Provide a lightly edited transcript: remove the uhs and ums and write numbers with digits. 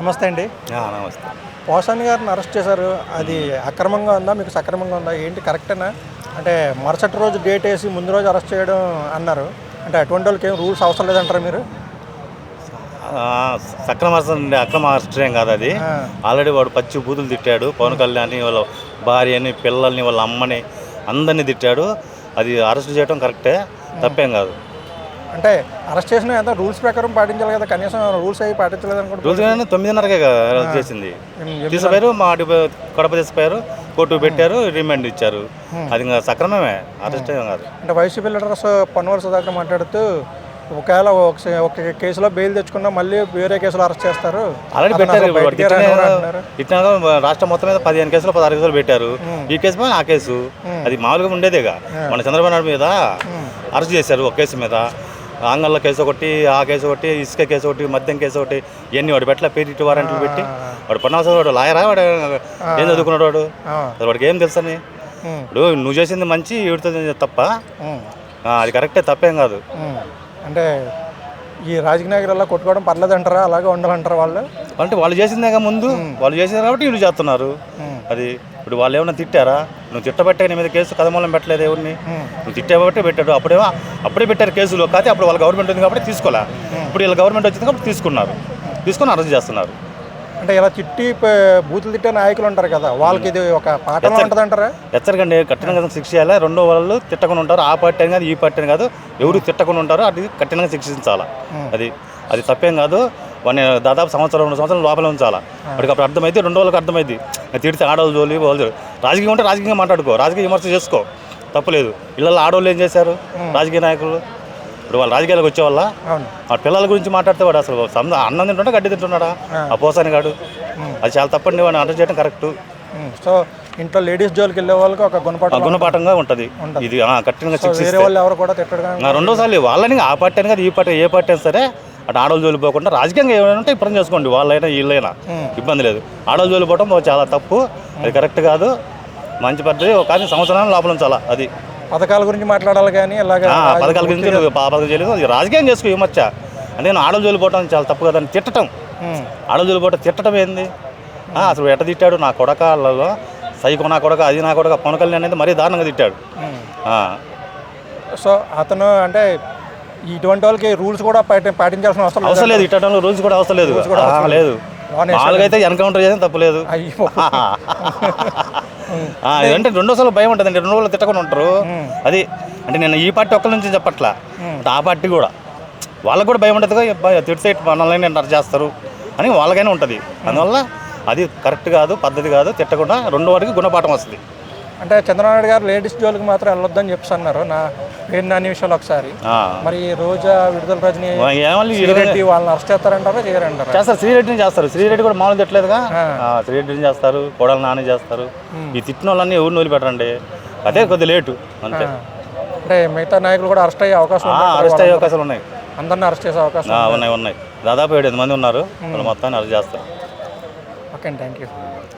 నమస్తే అండి. నమస్తే. పోసాని గారిని అరెస్ట్ చేశారు. అది అక్రమంగా ఉందా, మీకు సక్రమంగా ఉందా, ఏంటి కరెక్టేనా? అంటే మరుసటి రోజు డేట్ వేసి ముందు రోజు అరెస్ట్ చేయడం అన్నారు. అంటే అటువంటి వాళ్ళకి ఏం రూల్స్ అవసరం లేదంటారా మీరు? అక్రమ అరెస్ట్ ఏం కాదు అది. ఆల్రెడీ వాడు పచ్చి బూతులు తిట్టాడు. పవన్ కళ్యాణ్ వాళ్ళ భార్యని, పిల్లల్ని, వాళ్ళ అమ్మని అందరినీ తిట్టాడు. అది అరెస్ట్ చేయడం కరెక్టే, తప్పేం కాదు. అంటే అరెస్ట్ చేసిన ఎంత రూల్స్ ప్రకారం పాటించాలి కదా, కనీసం రూల్స్ అవి పాటించలేదు అనుకుంటున్నాను. రూల్స్ 9:30కే అరెస్ట్ చేసింది. తీసుకుపోయారు, మా కడప తీసుకుపోయారు, కోర్టు పెట్టారు, రిమాండ్ ఇచ్చారు. అది ఇంకా సక్రమమే, అరెస్ట్ ఏం కాదు. అంటే వైసీపీ లీడర్స్ పొన్నవలస సుధాకర్ మాట్లాడుతూ ఒకవేళ ఒక కేసులో బెయిల్ తెచ్చుకున్నా మళ్ళీ వేరే కేసులో అరెస్ట్ చేస్తారు. ఆల్రెడీ పెట్టారు. ఇట్లా రాష్ట్రం మొత్తం మీద 15 కేసులు 16 కేసులు పెట్టారు. ఈ కేసు మీద ఆ కేసు అది మామూలుగా ఉండేదేగా. మన చంద్రబాబు నాయుడు మీద అరెస్ట్ చేశారు ఒక కేసు మీద. ఆంగల్లో కేసు ఒకటి, ఆ కేసు ఒకటి, ఇసుక కేసు ఒకటి, మద్యం కేసు ఒకటి, ఇవన్నీ వాడు పెట్టలే. పేరిటి వారెంట్లు పెట్టి వాడు పొన్నవలస వాడు లాయరా, వాడు ఏం చదువుకున్నాడు, వాడు అసలు వాడికి ఏం తెలుసని. ఇప్పుడు నువ్వు చేసింది మంచి, వీడితో తప్ప, అది కరెక్టే, తప్పేం కాదు. అంటే ఈ రాజకీయ నాయకులు కొట్టుకోవడం పర్లేదంటారా, అలాగే ఉండాలంటారా వాళ్ళు? అంటే వాళ్ళు చేసిందేగా ముందు, వాళ్ళు చేసింది కాబట్టి వీళ్ళు చేస్తున్నారు. అది ఇప్పుడు వాళ్ళు ఏమన్నా తిట్టారా? నువ్వు తిట్టబట్టే నీ మీద కేసు కదమూలం పెట్టలేదు ఎవరిని. నువ్వు తిట్టాబట్టే పెట్టాడు. అప్పుడే పెట్టారు కేసులు. కాకపోతే అప్పుడు వాళ్ళ గవర్నమెంట్ ఉంది కాబట్టి తీసుకోలే. ఇప్పుడు వీళ్ళ గవర్నమెంట్ వచ్చింది కాబట్టి తీసుకొని అరెస్ట్ చేస్తున్నారు. అంటే ఇలా తిట్టి బూతులు తిట్టే నాయకులు ఉంటారు కదా, వాళ్ళకి ఇది ఒక పాఠం ఉంటుందంటారా? హెచ్చరికండి, కఠినంగా శిక్ష చేయాలి. రెండో వాళ్ళు తిట్టకుండా ఉంటారు. ఆ పార్టీ అని కాదు, ఈ పార్టీ అని కాదు, ఎవరు తిట్టకుండా ఉంటారో అది కఠినంగా శిక్షించాలా. అది తప్పేం కాదు. వాడిని దాదాపు 2 సంవత్సరాల లోపల ఉంచాలా. వాడికి అప్పుడు అర్థమైంది, 2 రోజులకు అర్థమైంది. తిడితే ఆడవాళ్ళు జోలి వాళ్ళు రాజకీయం ఉంటే రాజకీయంగా మాట్లాడుకో, రాజకీయ విమర్శ చేసుకో, తప్పలేదు. ఇళ్ళల్లో ఆడవాళ్ళు ఏం చేశారు రాజకీయ నాయకులు? ఇప్పుడు వాళ్ళు రాజకీయాలకు వచ్చేవాళ్ళ ఆ పిల్లల గురించి మాట్లాడితే వాడు అసలు అన్నం తింటున్నా గడ్డి తింటున్నాడా ఆ పోసాని గాడు? అది చాలా తప్పండి. వాడిని అరెస్ట్ చేయడం కరెక్ట్. సో ఇంట్లో లేడీస్ జోలికి వెళ్ళే వాళ్ళకి ఒక గుణపాఠంగా ఉంటుంది ఇది. కఠినంగా వేరే వాళ్ళు ఎవరు కూడా తిట్టడం రెండోసార్లు వాళ్ళని ఆ పార్టీ అని కాదు, ఈ పార్టీ ఏ పార్టీ అయినా సరే అటు ఆడవాళ్ళు జోలి పోకుండా రాజకీయంగా ఏమైనా ఉంటే ఇప్పుడు చేసుకోండి. వాళ్ళైనా వీళ్ళైనా ఇబ్బంది లేదు. ఆడవాళ్ళు జోలి పోవడం చాలా తప్పు, అది కరెక్ట్ కాదు. మంచి పద్ధతి, కానీ సంవత్సరాల లోపల ఉంచాలా. అది పథకాల గురించి మాట్లాడాలి కానీ పథకాల గురించి పథకం చేయలేదు. రాజకీయం చేసుకో విమర్శ. అంటే నేను ఆడవాళ్ళు జోలి పోవడం చాలా తప్పు కదా అని తిట్టడం. ఆడవాళ్ళు జోలి పోవడం తిట్టడం ఏంది? అసలు ఎట్ట తిట్టాడు? నా కొడకలలో సైకో, నా కొడక, అది నా కొడక, పవన్ కళ్యాణ్ అనేది మరీ దారుణంగా తిట్టాడు. సో అతను అంటే ఇటువంటి వాళ్ళకి రూల్స్ కూడా పాటించాల్సిన అవసరం లేదు. ఇట్టడంలో రూల్స్ కూడా అవసరం లేదు. మామూలుగా అయితే ఎన్కౌంటర్ చేసిన తప్పలేదు. అంటే రెండోసార్లు భయం ఉంటుందండి. 2 రోజులు తిట్టకుండా ఉంటారు. అది అంటే నేను ఈ పార్టీ ఒక్కరి నుంచి చెప్పట్లా, ఆ పార్టీ కూడా వాళ్ళకు కూడా భయం ఉంటుంది. తిడితే మనల్ని అరెస్ట్ చేస్తారు అని వాళ్ళకైనా ఉంటుంది. అందువల్ల అది కరెక్ట్ కాదు, పద్ధతి కాదు. తిట్టకుండా 2 వారికి గుణపాఠం వస్తుంది. అంటే చంద్రబాబు నాయుడు గారు లేడీస్ జోలికి మాత్రం వెళ్ళొద్దని చెప్పి అన్నారు. నా పేరు నాని విషయాలు ఒకసారి మరి రోజా, విడుదల రజనీ, శ్రీరెడ్డి వాళ్ళని అరెస్ట్ చేస్తారంటారా చేయరంటారా? చేస్తారు. శ్రీరెడ్డిని చేస్తారు. శ్రీరెడ్డి కూడా మామూలు తిట్టలేదుగా. శ్రీరెడ్డిని చేస్తారు, కొడాలి నాని చేస్తారు. ఈ తిట్టిన వాళ్ళని ఎవరిని వదిలిపెట్టండి. అదే కొద్ది లేటు అంతే. అంటే మిగతా నాయకులు కూడా అరెస్ట్ అయ్యే అవకాశాలు ఉన్నాయి. అందరినీ అరెస్ట్ చేసే అవకాశం ఉన్నాయి. దాదాపు 7-8 మంది ఉన్నారు. వాళ్ళు మొత్తాన్ని అరెస్ట్ చేస్తారు. Okay, thank you.